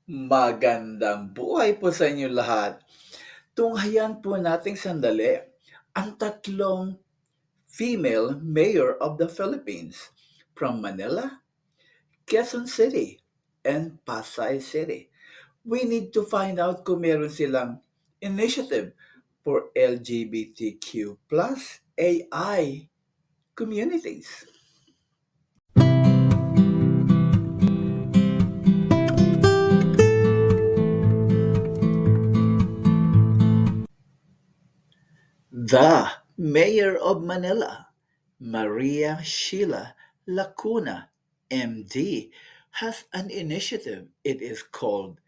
Magandang buhay po sa inyo lahat. Tunghayan po nating sandali ang tatlong female mayor of the Philippines from Manila, Quezon City, and Pasay City. We need to find out kung meron silang initiative for LGBTQ plus AI communities. The Mayor of Manila, Maria Sheila Lacuna, MD, has an initiative. It is called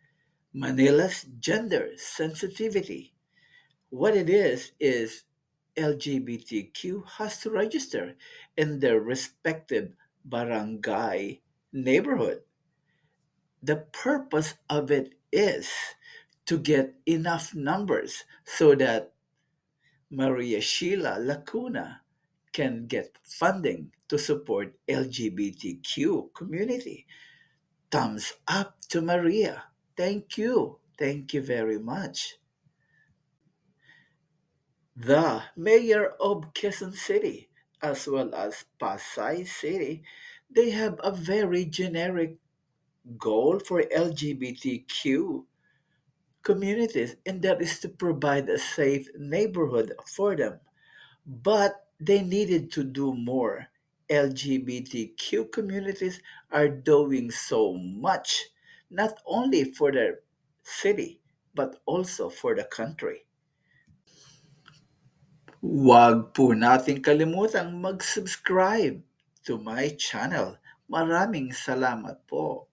Manila's Gender Sensitivity. What it is LGBTQ has to register in their respective barangay neighborhood. The purpose of it is to get enough numbers so that Maria Sheila Lacuna can get funding to support LGBTQ community. Thumbs up to Maria. Thank you. Thank you very much. The mayor of Quezon City, as well as Pasay City, they have a very generic goal for LGBTQ communities, and that is to provide a safe neighborhood for them. But they needed to do more. LGBTQ communities are doing so much, not only for their city, but also for the country. Huwag po nating kalimutang mag-subscribe to my channel. Maraming salamat po.